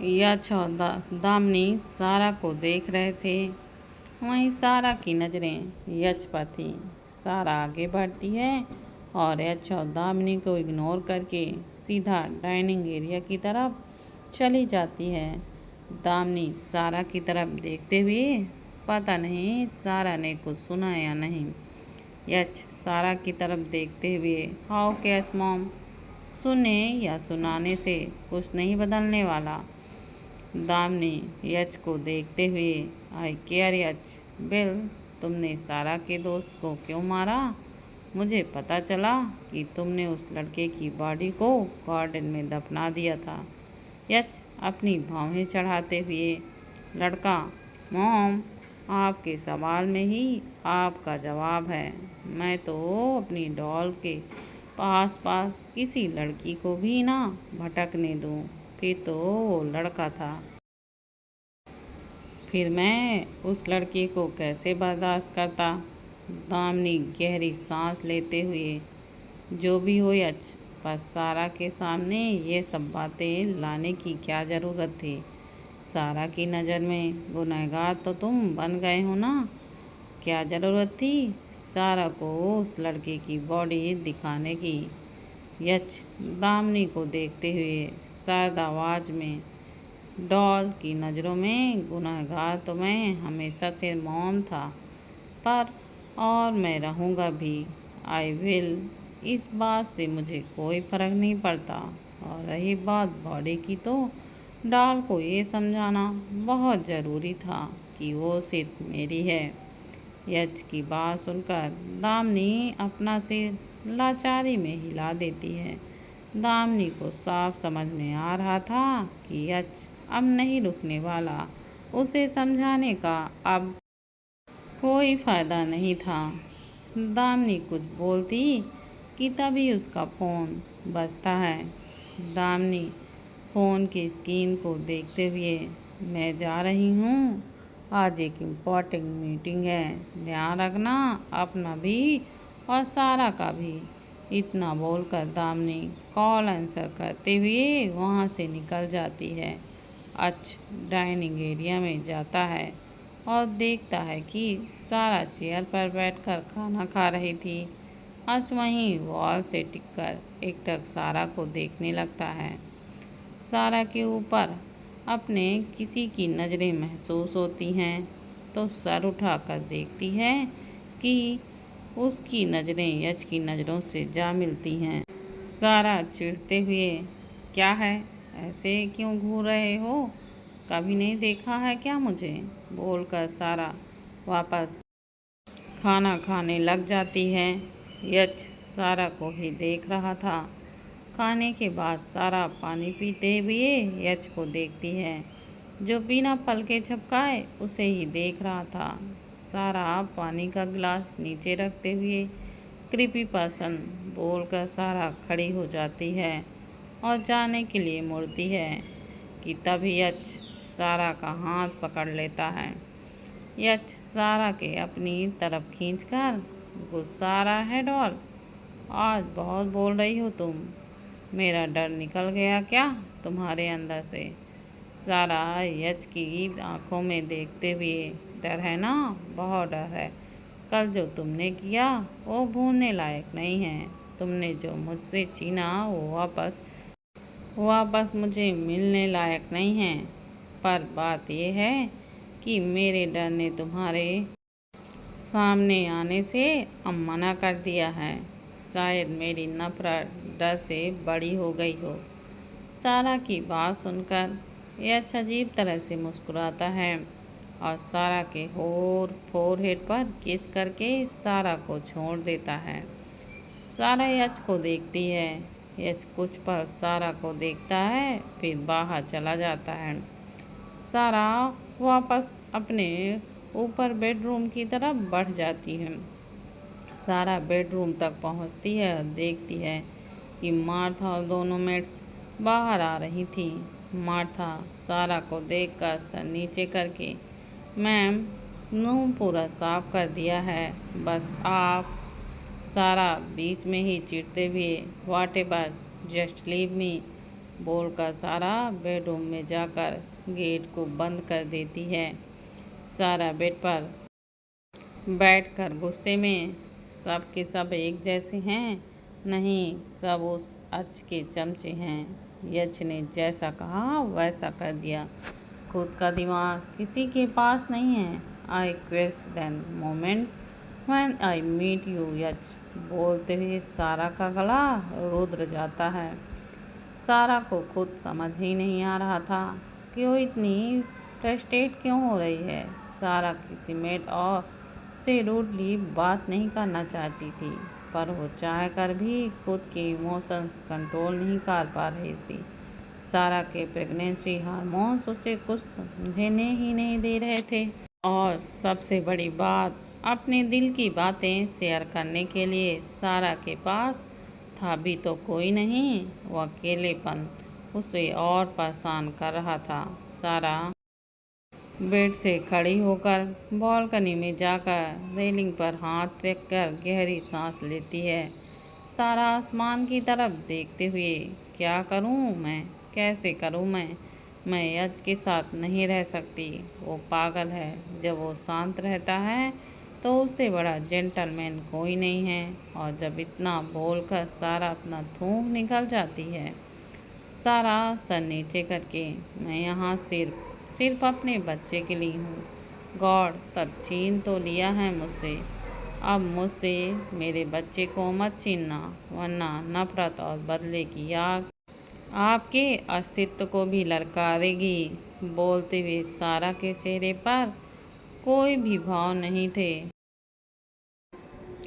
यश और दामिनी सारा को देख रहे थे। वहीं सारा की नज़रें यश पर थी। सारा आगे बढ़ती है और यश और दामिनी को इग्नोर करके सीधा डाइनिंग एरिया की तरफ चली जाती है। दामिनी सारा की तरफ देखते हुए, पता नहीं सारा ने कुछ सुना या नहीं। यश सारा की तरफ देखते हुए, हाउ कैश मॉम, सुनने या सुनाने से कुछ नहीं बदलने वाला। दामिनी यश को देखते हुए, आई केयर यश, बिल, तुमने सारा के दोस्त को क्यों मारा? मुझे पता चला कि तुमने उस लड़के की बॉडी को गार्डन में दफना दिया था। यश अपनी भौहें चढ़ाते हुए, लड़का, मॉम, आपके सवाल में ही आपका जवाब है। मैं तो अपनी डॉल के पास पास किसी लड़की को भी ना भटकने दूं। फिर तो वो लड़का था। फिर मैं उस लड़के को कैसे बर्दाश्त करता? दामिनी गहरी सांस लेते हुए, जो भी हो यश, पर सारा के सामने ये सब बातें लाने की क्या ज़रूरत थी? सारा की नज़र में गुनहगार तो तुम बन गए हो ना। क्या ज़रूरत थी सारा को उस लड़के की बॉडी दिखाने की? यश दामिनी को देखते हुए सर्द आवाज़ में, डॉल की नज़रों में गुनहगार तो मैं हमेशा से मॉम था, पर और मैं रहूँगा भी। I will. इस बात से मुझे कोई फ़र्क नहीं पड़ता। और रही बात बॉडी की, तो डॉल को ये समझाना बहुत ज़रूरी था कि वो सिर्फ मेरी है। यश की बात सुनकर दामिनी अपना सिर लाचारी में हिला देती है। दामिनी को साफ समझ में आ रहा था कि यश अब नहीं रुकने वाला। उसे समझाने का अब कोई फ़ायदा नहीं था। दामिनी कुछ बोलती कि तभी उसका फ़ोन बजता है। दामिनी फ़ोन की स्क्रीन को देखते हुए, मैं जा रही हूँ, आज एक इम्पोर्टेंट मीटिंग है, ध्यान रखना अपना भी और सारा का भी। इतना बोलकर दामिनी कॉल आंसर करते हुए वहाँ से निकल जाती है। डाइनिंग एरिया में जाता है और देखता है कि सारा चेयर पर बैठकर खाना खा रही थी। वहीं वॉल से टिककर एकटक सारा को देखने लगता है। सारा के ऊपर अपने किसी की नज़रें महसूस होती हैं, तो सर उठाकर देखती है कि उसकी नज़रें यश की नज़रों से जा मिलती हैं। सारा चिढ़ते हुए, क्या है, ऐसे क्यों घूर रहे हो? कभी नहीं देखा है क्या मुझे? बोलकर सारा वापस खाना खाने लग जाती है। यश सारा को ही देख रहा था। खाने के बाद सारा पानी पीते हुए यश को देखती है, जो बिना पलके झपकाए उसे ही देख रहा था। सारा पानी का गिलास नीचे रखते हुए, कृपी पर्सन, बोलकर सारा खड़ी हो जाती है और जाने के लिए मुड़ती है कि तभी यश सारा का हाथ पकड़ लेता है। यश सारा के अपनी तरफ खींचकर, गुस्सा आ रहा है डॉल, आज बहुत बोल रही हो तुम। मेरा डर निकल गया क्या तुम्हारे अंदर से? सारा यश की आंखों में देखते हुए, डर है ना, बहुत डर है। कल जो तुमने किया वो भूलने लायक नहीं है। तुमने जो मुझसे छीना वो वापस मुझे मिलने लायक नहीं है। पर बात यह है कि मेरे डर ने तुम्हारे सामने आने से अब मना कर दिया है। शायद मेरी नफरत डर से बड़ी हो गई हो। सारा की बात सुनकर यश अजीब तरह से मुस्कुराता है और सारा के फोरहेड पर किस करके सारा को छोड़ देता है। सारा यश को देखती है। यश कुछ पल सारा को देखता है, फिर बाहर चला जाता है। सारा वापस अपने ऊपर बेडरूम की तरफ बढ़ जाती है। सारा बेडरूम तक पहुंचती है और देखती है कि मार्था और दोनों मेट्स बाहर आ रही थी। मार्था सारा को देखकर सर नीचे करके, मैम, मुंह पूरा साफ कर दिया है, बस आप। सारा बीच में ही चिढ़ते हुए, what ever, just leave me. बोलकर सारा बेडरूम में जाकर गेट को बंद कर देती है। सारा बेड पर बैठकर गुस्से में सब के सब एक जैसे हैं, नहीं सब उस अच के चमचे हैं। यक्ष ने जैसा कहा वैसा कर दिया। खुद का दिमाग किसी के पास नहीं है। I question moment when I meet you Yaksh. बोलते हुए सारा का गला रुद्र जाता है। सारा को खुद समझ ही नहीं आ रहा था कि वो इतनी फ्रस्ट्रेट क्यों हो रही है। सारा किसी मेट और से रूडली बात नहीं करना चाहती थी, पर वो चाह कर भी खुद के इमोशंस कंट्रोल नहीं कर पा रही थी। सारा के प्रेगनेंसी हार्मोन्स उसे कुछ समझने ही नहीं दे रहे थे, और सबसे बड़ी बात, अपने दिल की बातें शेयर करने के लिए सारा के पास था भी तो कोई नहीं। वो अकेलेपन उसे और परेशान कर रहा था। सारा बेड से खड़ी होकर बालकनी में जाकर रेलिंग पर हाथ रखकर गहरी सांस लेती है। सारा आसमान की तरफ देखते हुए, क्या करूं मैं, कैसे करूं मैं यज के साथ नहीं रह सकती। वो पागल है। जब वो शांत रहता है तो उससे बड़ा जेंटलमैन कोई नहीं है, और जब इतना बोलकर सारा अपना थूक निकल जाती है। सारा सर नीचे करके, मैं यहाँ सिर्फ अपने बच्चे के लिए हूँ। गॉड सब छीन तो लिया है मुझसे, अब मुझसे मेरे बच्चे को मत छीनना, वरना नफरत और बदले की आग आपके अस्तित्व को भी ललका देगी। बोलते हुए सारा के चेहरे पर कोई भी भाव नहीं थे।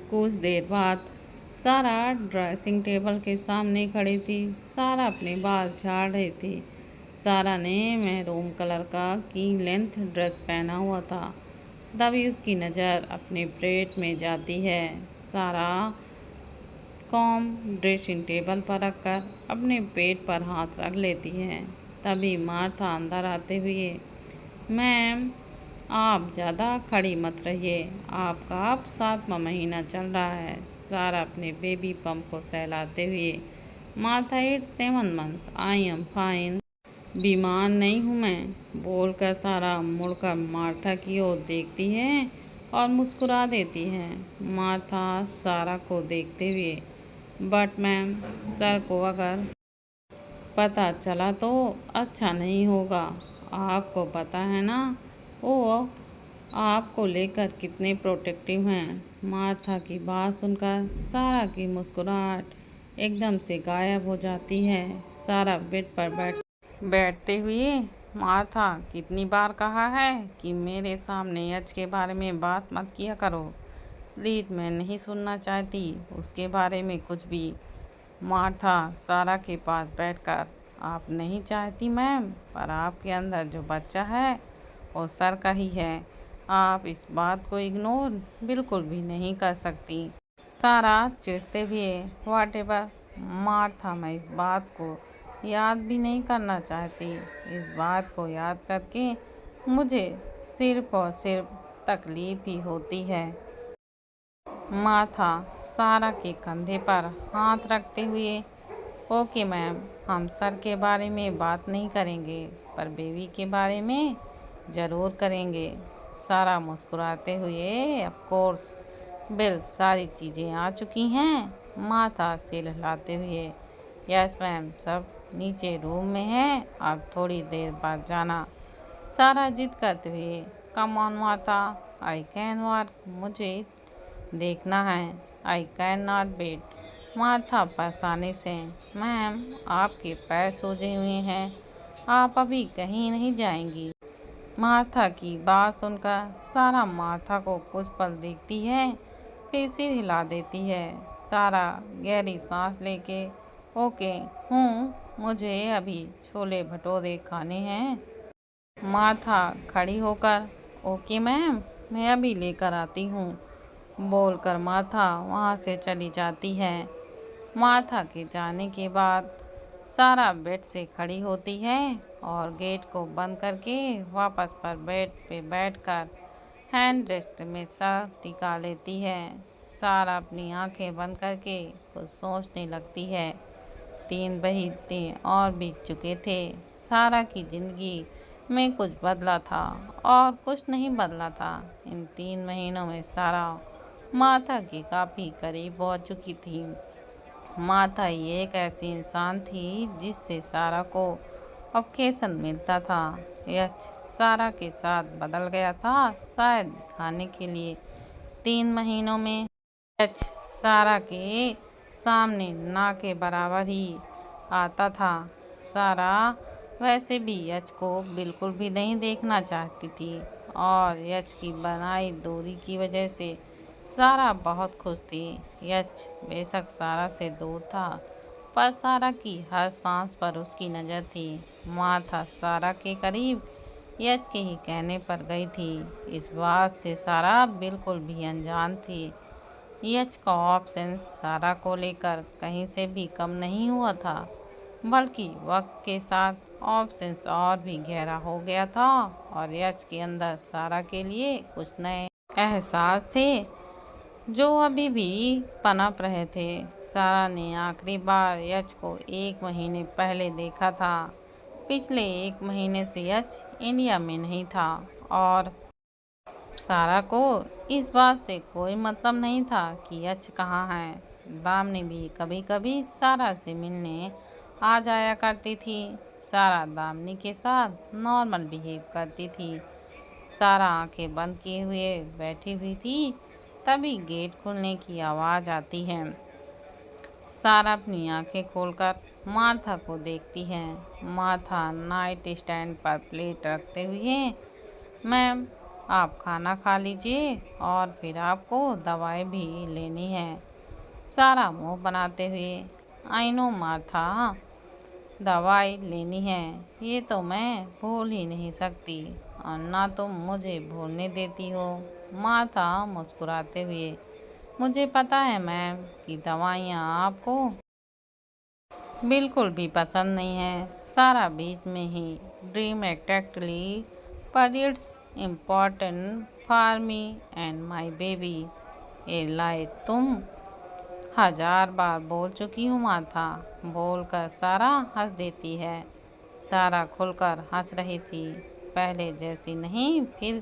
कुछ देर बाद सारा ड्रेसिंग टेबल के सामने खड़ी थी। सारा अपने बाल झाड़ रही थी। सारा ने मैरून कलर का की लेंथ ड्रेस पहना हुआ था, तभी उसकी नज़र अपने ब्रेड में जाती है। सारा कॉम ड्रेसिंग टेबल पर रखकर अपने पेट पर हाथ रख लेती है। तभी मार्था अंदर आते हुए, मैम आप ज़्यादा खड़ी मत रहिए, आपका अब 7वां महीना चल रहा है। सारा अपने बेबी पम्प को सहलाते हुए, Martha 7 months, I am fine, बीमार नहीं हूँ मैं। बोलकर सारा मुड़कर मार्था की ओर देखती है और मुस्कुरा देती है। मार्था सारा को देखते हुए, बट मैम सर को अगर पता चला तो अच्छा नहीं होगा। आपको पता है ना वो आपको लेकर कितने प्रोटेक्टिव हैं। मार्था की बात सुनकर सारा की मुस्कुराहट एकदम से गायब हो जाती है। सारा बेड पर बैठते हुए, मार्था कितनी बार कहा है कि मेरे सामने यज के बारे में बात मत किया करो। प्लीज मैं नहीं सुनना चाहती उसके बारे में कुछ भी। मार्था सारा के पास बैठकर, आप नहीं चाहती मैम, पर आपके अंदर जो बच्चा है वो सर का ही है। आप इस बात को इग्नोर बिल्कुल भी नहीं कर सकती। सारा चिढ़ते हुए, व्हाट एवर मार्था, मैं इस बात को याद भी नहीं करना चाहती। इस बात को याद करके मुझे सिर्फ और सिर्फ तकलीफ ही होती है। मार्था सारा के कंधे पर हाथ रखते हुए, ओके मैम, हम सर के बारे में बात नहीं करेंगे, पर बेबी के बारे में ज़रूर करेंगे। सारा मुस्कुराते हुए, ऑफ कोर्स बिल, सारी चीज़ें आ चुकी हैं। मार्था सिर हिलाते हुए, यस मैम, सब नीचे रूम में है, अब थोड़ी देर बाद जाना। सारा जिद करते हुए, come on Martha, I can work, मुझे देखना है, I can not wait. Martha परेशानी से, मैम आपके पैर सोजे हुए हैं, आप अभी कहीं नहीं जाएंगी। मार्था की बात सुनकर सारा मार्था को कुछ पल देखती है, फिर सिर हिला देती है। सारा गहरी सांस लेके, ओके हूँ, मुझे अभी छोले भटूरे खाने हैं। मार्था खड़ी होकर, ओके मैम, मैं अभी लेकर आती हूँ, बोलकर मार्था वहाँ से चली जाती है। मार्था के जाने के बाद सारा बेड से खड़ी होती है और गेट को बंद करके वापस पर बेड पे बैठकर हैंड रेस्ट में सर टिका लेती है। सारा अपनी आंखें बंद करके कुछ सोचने लगती है। 3 दिन और बीत चुके थे। सारा की जिंदगी में कुछ बदला था और कुछ नहीं बदला था। इन 3 महीनों में सारा मार्था के काफ़ी करीब पहुंच चुकी थी। मार्था ही एक ऐसी इंसान थी जिससे सारा को ऑकेशन मिलता था। यश सारा के साथ बदल गया था, शायद दिखाने के लिए। 3 महीनों में यश सारा के सामने ना के बराबर ही आता था। सारा वैसे भी यश को बिल्कुल भी नहीं देखना चाहती थी और यश की बनाई दूरी की वजह से सारा बहुत खुश थी। यश बेशक सारा से दूर था, पर सारा की हर सांस पर उसकी नज़र थी। मार्था सारा के करीब यश के ही कहने पर गई थी। इस बात से सारा बिल्कुल भी अनजान थी। यश का ऑप्शन सारा को लेकर कहीं से भी कम नहीं हुआ था, बल्कि वक्त के साथ ऑप्शंस और भी गहरा हो गया था और यश के अंदर सारा के लिए कुछ नए एहसास थे जो अभी भी पनप रहे थे। सारा ने आखिरी बार यश को 1 महीने पहले देखा था। पिछले 1 महीने से यश इंडिया में नहीं था और सारा को इस बात से कोई मतलब नहीं था कि यश कहाँ है। दामिनी भी कभी कभी सारा से मिलने आ जाया करती थी। सारा दामिनी के साथ नॉर्मल बिहेव करती थी। सारा आंखें बंद किए हुए बैठी हुई थी, तभी गेट खुलने की आवाज़ आती है। सारा अपनी आंखें खोलकर मार्था को देखती है। मार्था नाइट स्टैंड पर प्लेट रखते हुए, मैम आप खाना खा लीजिए और फिर आपको दवाई भी लेनी है। सारा मुंह बनाते हुए, आई नो मार्था, दवाई लेनी है, ये तो मैं भूल ही नहीं सकती और ना तुम मुझे भूलने देती हो। मार्था मुस्कुराते हुए, मुझे पता है मैम कि दवाइयाँ आपको बिल्कुल भी पसंद नहीं है। सारा बीच में ही, ड्रीम एक्टली पर it's important for me and my baby. ए लाई तुम 1000 बार बोल चुकी हूँ मार्था, बोलकर सारा हंस देती है। सारा खुलकर हंस रही थी, पहले जैसी नहीं, फिर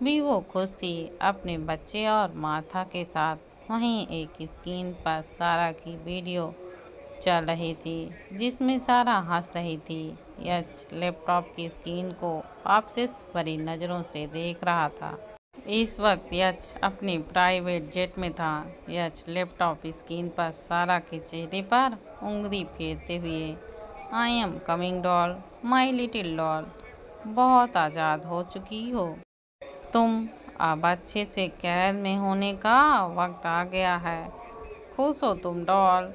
भी वो खुश थी अपने बच्चे और मार्था के साथ। वहीं एक स्क्रीन पर सारा की वीडियो चल रही थी जिसमें सारा हंस रही थी। यश लैपटॉप की स्क्रीन को ऑब्सेस भरी नज़रों से देख रहा था। इस वक्त यश अपने प्राइवेट जेट में था। यश लैपटॉप स्क्रीन पर सारा के चेहरे पर उंगली फेरते हुए, I am coming doll, my little doll, बहुत आज़ाद हो चुकी हो तुम, अब अच्छे से कैद में होने का वक्त आ गया है। खुश हो तुम डॉल,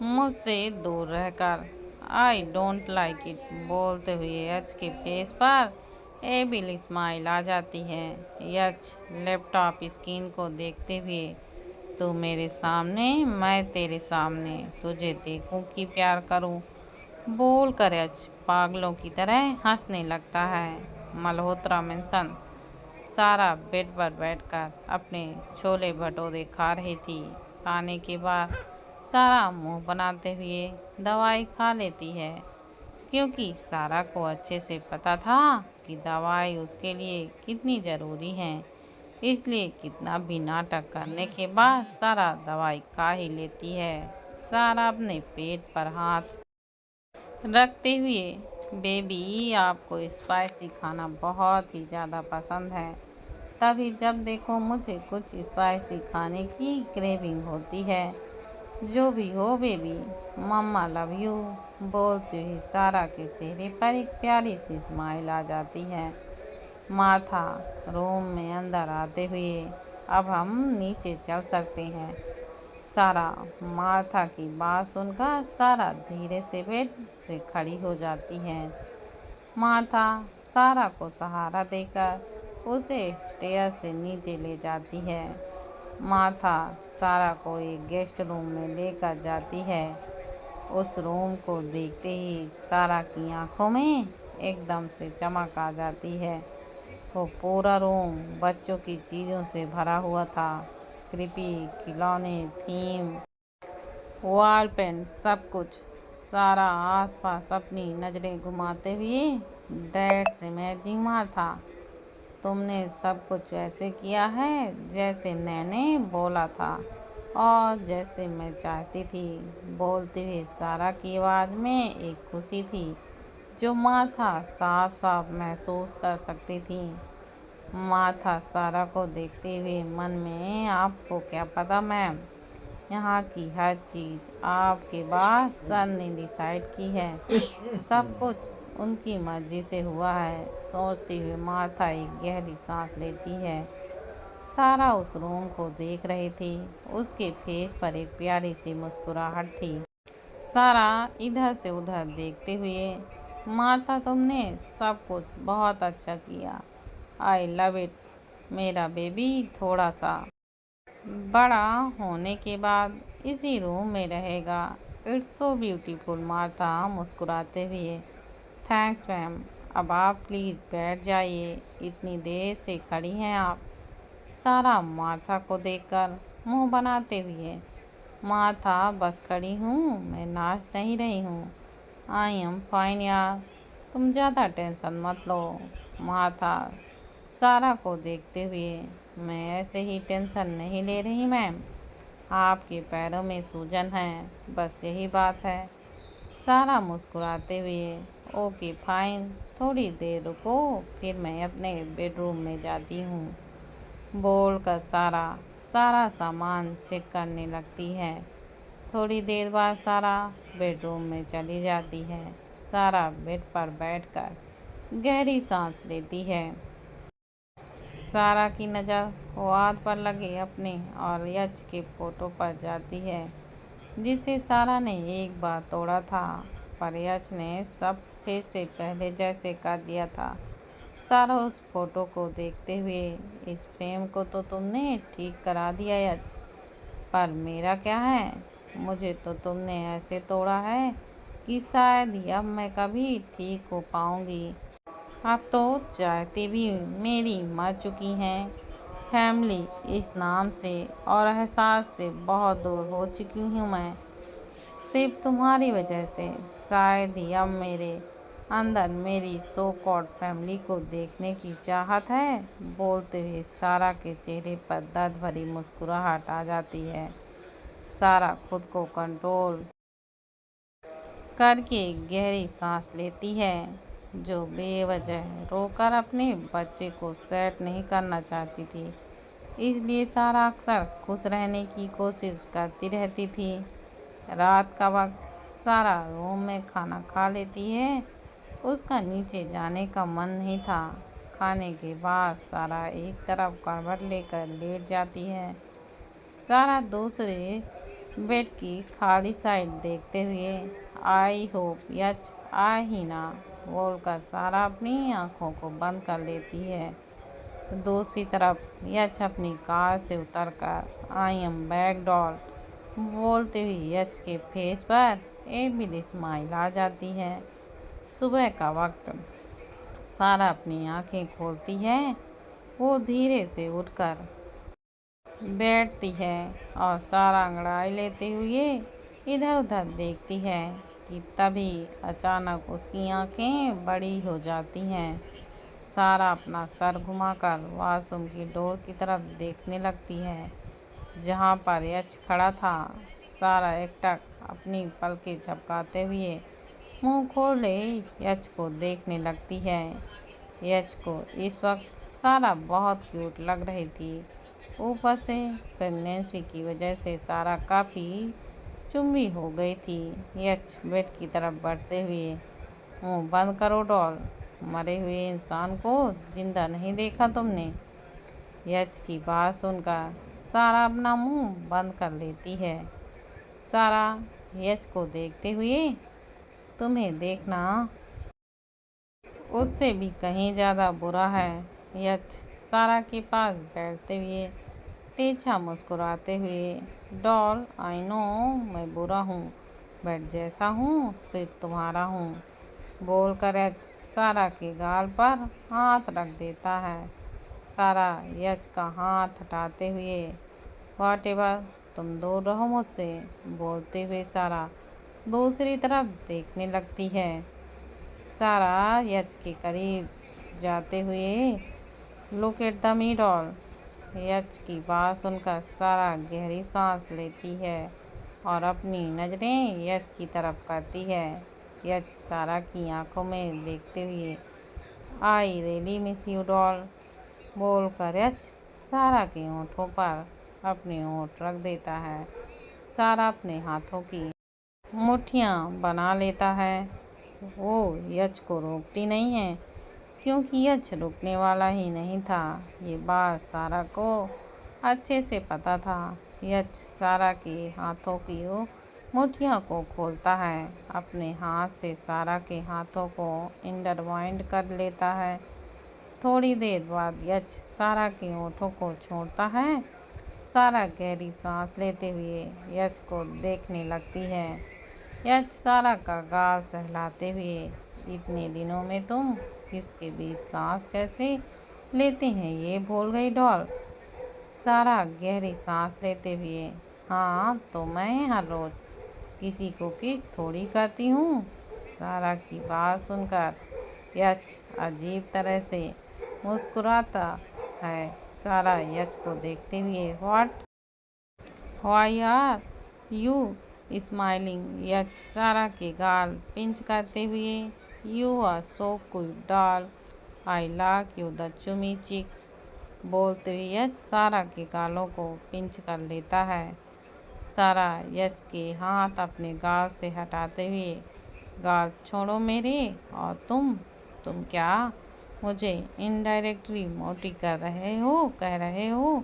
मुझसे दूर रहकर। आई डोंट लाइक इट, बोलते हुए यश के फेस पर एबिल स्माइल आ जाती है। यश लैपटॉप स्क्रीन को देखते हुए, तू मेरे सामने, मैं तेरे सामने, तुझे देखूं कि प्यार करूं, बोल कर यश पागलों की तरह हंसने लगता है। मल्होत्रा मेंशन। सारा बेड पर बैठकर अपने छोले भटूरे खा रही थी। खाने के बाद सारा मुंह बनाते हुए दवाई खा लेती है, क्योंकि सारा को अच्छे से पता था कि दवाई उसके लिए कितनी ज़रूरी है। इसलिए कितना भी नाटक करने के बाद सारा दवाई खा ही लेती है। सारा अपने पेट पर हाथ रखते हुए, बेबी आपको स्पाइसी खाना बहुत ही ज़्यादा पसंद है, तभी जब देखो मुझे कुछ स्पाइसी खाने की क्रेविंग होती है। जो भी हो बेबी, मम्मा लव यू, बोलते हुए सारा के चेहरे पर एक प्यारी सी स्माइल आ जाती है। मार्था रूम में अंदर आते हुए, अब हम नीचे चल सकते हैं। सारा मार्था की बात सुनकर सारा धीरे से बेड से खड़ी हो जाती है। मार्था सारा को सहारा देकर उसे स्टेयर से नीचे ले जाती है। मार्था सारा को एक गेस्ट रूम में लेकर जाती है। उस रूम को देखते ही सारा की आंखों में एकदम से चमक आ जाती है। वो पूरा रूम बच्चों की चीज़ों से भरा हुआ था। कृपी खिलौने, थीम, वॉल पेंट, सब कुछ सारा आसपास अपनी नज़रें घुमाते हुए, दैट्स अमेजिंग मार्था, तुमने सब कुछ वैसे किया है जैसे मैंने बोला था और जैसे मैं चाहती थी। बोलते हुए सारा की आवाज़ में एक खुशी थी जो मार्था साफ साफ महसूस कर सकती थी। मार्था सारा को देखते हुए, मन में, आपको क्या पता मैम, यहाँ की हर चीज़ आपके बाद सर ने डिसाइड की है, सब कुछ उनकी मर्जी से हुआ है। सोचते हुए मार्था एक गहरी सांस लेती है। सारा उस रूम को देख रही थी, उसके फेस पर एक प्यारी सी मुस्कुराहट थी। सारा इधर से उधर देखते हुए, मार्था तुमने सब कुछ बहुत अच्छा किया, आई लव इट मेरा बेबी। थोड़ा सा बड़ा होने के बाद इसी रूम में रहेगा। इट्स सो ब्यूटीफुल मार्था मुस्कुराते हुए, थैंक्स मैम, अब आप प्लीज़ बैठ जाइए, इतनी देर से खड़ी हैं आप। सारा मार्था को देखकर मुंह बनाते हुए, मार्था बस खड़ी हूँ, मैं नाच नहीं रही हूँ। आई एम फाइन यार, तुम ज़्यादा टेंशन मत लो। मार्था सारा को देखते हुए, मैं ऐसे ही टेंशन नहीं ले रही मैम, आपके पैरों में सूजन है, बस यही बात है। सारा मुस्कुराते हुए, ओके फाइन, थोड़ी देर रुको, फिर मैं अपने बेडरूम में जाती हूँ। बोलकर सारा सारा सामान चेक करने लगती है। थोड़ी देर बाद सारा बेडरूम में चली जाती है। सारा बेड पर बैठकर गहरी सांस लेती है। सारा की नज़र वाद पर लगे अपने और यश के फोटो पर जाती है, जिसे सारा ने एक बार तोड़ा था, पर यश ने सब फिर से पहले जैसे कर दिया था। सारा उस फोटो को देखते हुए, इस फ्रेम को तो तुमने ठीक करा दिया यश, पर मेरा क्या है, मुझे तो तुमने ऐसे तोड़ा है कि शायद ही अब मैं कभी ठीक हो पाऊंगी। अब तो चाहते भी मेरी मर चुकी हैं। फैमिली इस नाम से और एहसास से बहुत दूर हो चुकी हूँ मैं, सिर्फ तुम्हारी वजह से। शायद ही अब मेरे अंदर मेरी सो कॉल्ड फैमिली को देखने की चाहत है। बोलते हुए सारा के चेहरे पर दर्द भरी मुस्कुराहट आ जाती है। सारा खुद को कंट्रोल करके गहरी सांस लेती है, जो बेवजह रोकर अपने बच्चे को सेट नहीं करना चाहती थी। इसलिए सारा अक्सर खुश रहने की कोशिश करती रहती थी। रात का वक्त सारा रूम में खाना खा लेती है। उसका नीचे जाने का मन नहीं था। खाने के बाद सारा एक तरफ करवट लेकर लेट जाती है। सारा दूसरे बेड की खाली साइड देखते हुए, आई होप यच आए ही ना, बोलकर सारा अपनी आंखों को बंद कर लेती है। दूसरी तरफ यच अपनी कार से उतरकर आई एम बैक डॉल बोलते हुए यच के फेस पर एक भी स्माइल आ जाती है। सुबह का वक्त सारा अपनी आंखें खोलती है। वो धीरे से उठकर बैठती है और सारा अंगड़ाई लेते हुए इधर उधर देखती है कि तभी अचानक उसकी आंखें बड़ी हो जाती हैं। सारा अपना सर घुमाकर वॉशरूम की डोर की तरफ देखने लगती है, जहां पर यश खड़ा था। सारा एकटक अपनी पलकें झपकाते हुए मुंह खोले यश को देखने लगती है। यश को इस वक्त सारा बहुत क्यूट लग रही थी। ऊपर से प्रेगनेंसी की वजह से सारा काफ़ी चुम्बी हो गई थी। यश बेड की तरफ बढ़ते हुए, मुंह बंद करो डॉल, मरे हुए इंसान को जिंदा नहीं देखा तुमने। यश की बात सुनकर सारा अपना मुंह बंद कर लेती है। सारा यश को देखते हुए, तुम्हें देखना उससे भी कहीं ज़्यादा बुरा है। यश सारा के पास बैठते हुए तिरछा मुस्कुराते हुए, डॉल आई नो मैं बुरा हूँ, बट जैसा हूँ सिर्फ तुम्हारा हूँ, बोलकर यश सारा के गाल पर हाथ रख देता है। सारा यश का हाथ हटाते हुए, वॉट एवर, तुम दूर रहो मुझसे, बोलते हुए सारा दूसरी तरफ देखने लगती है। सारा यच के करीब जाते हुए look at the me doll. Yach की बात सुनकर सारा गहरी सांस लेती है और अपनी नज़रें यच की तरफ करती है। यच सारा की आंखों में देखते हुए I really miss you doll बोलकर यच सारा के होठों पर अपने होठ रख देता है। सारा अपने हाथों की मुट्ठियाँ बना लेता है। वो यच को रोकती नहीं है क्योंकि यच रुकने वाला ही नहीं था। ये बात सारा को अच्छे से पता था। यच सारा के हाथों की मुट्ठियों को खोलता है, अपने हाथ से सारा के हाथों को इंटरवाइंड कर लेता है। थोड़ी देर बाद यच सारा के होठों को छोड़ता है। सारा गहरी सांस लेते हुए यच को देखने लगती है। यच सारा का गाल सहलाते हुए, इतने दिनों में तुम किसके बीच सांस कैसे लेते हैं ये भूल गई डॉल। सारा गहरी सांस लेते हुए, हाँ तो मैं हर रोज किसी को किस थोड़ी करती हूँ। सारा की बात सुनकर यच अजीब तरह से मुस्कुराता है। सारा यच को देखते हुए why are you smiling. Yach Sara के गाल पिंच करते हुए, you are so cute doll, I like you the chubby cheeks बोलते हुए यच सारा के गालों को पिंच कर लेता है। सारा यच के हाथ अपने गाल से हटाते हुए, गाल छोड़ो मेरे। और तुम क्या मुझे इनडायरेक्टली मोटी कह रहे हो।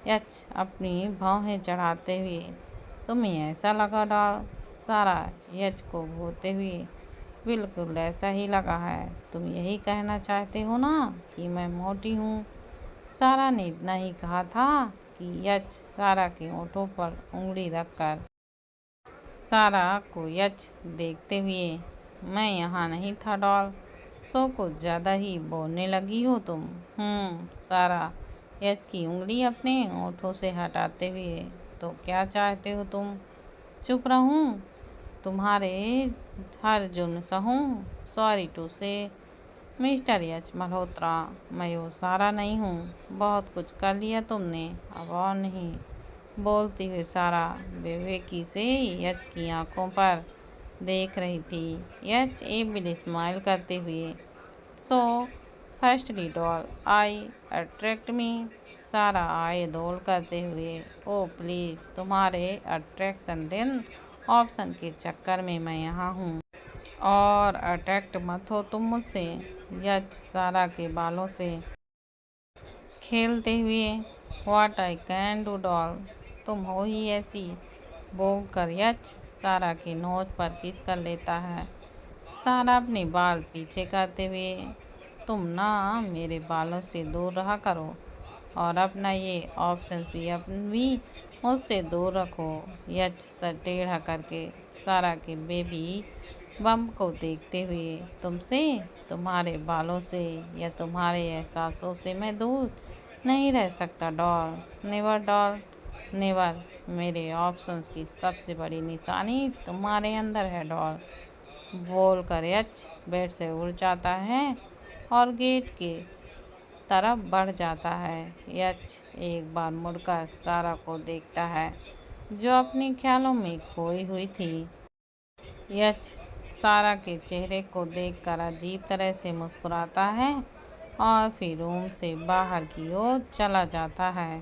यच अपनी भौहें चढ़ाते हुए, तुम्हें ऐसा लगा डॉल। सारा यच को घूरते हुए, बिल्कुल ऐसा ही लगा है। तुम यही कहना चाहते हो ना कि मैं मोटी हूँ। सारा ने इतना ही कहा था कि यच सारा के होठों पर उंगली रखकर सारा को यच देखते हुए, मैं यहाँ नहीं था डॉल, सो कुछ ज़्यादा ही बोलने लगी हो तुम। सारा यच की उंगली अपने होठों से हटाते हुए, तो क्या चाहते हो तुम? चुप रहूं? तुम्हारे हर जुर्म सहूं? सॉरी टू से मिस्टर यच मल्होत्रा, मैं वो सारा नहीं हूँ। बहुत कुछ कर लिया तुमने, अब और नहीं। बोलती हुई सारा बेवेकी से यच की आंखों पर देख रही थी। यच एविल स्माइल करते हुए, सो फर्स्टली डॉल आई अट्रैक्ट मी। सारा आए दोल करते हुए, ओ प्लीज़ तुम्हारे अट्रैक्शन देन ऑप्शन के चक्कर में मैं यहाँ हूँ और अट्रैक्ट मत हो तुम मुझसे। यच सारा के बालों से खेलते हुए, what I can do doll, तुम हो ही ऐसी बोलकर यच सारा के नोज पर किस कर लेता है। सारा अपने बाल पीछे करते हुए, तुम ना मेरे बालों से दूर रहा करो और अपना ये ऑप्शन भी मुझसे दूर रखो। यच सर टेढ़ा करके सारा के बेबी बम को देखते हुए, तुमसे, तुम्हारे बालों से या तुम्हारे एहसासों से मैं दूर नहीं रह सकता डॉल, नेवर डॉल, नेवर। मेरे ऑप्शंस की सबसे बड़ी निशानी तुम्हारे अंदर है डॉल बोलकर यच बेड से उड़ जाता है और गेट के तरफ बढ़ जाता है। यच एक बार मुड़कर सारा को देखता है जो अपने ख्यालों में खोई हुई थी। यच सारा के चेहरे को देखकर अजीब तरह से मुस्कुराता है और फिर रूम से बाहर की ओर चला जाता है।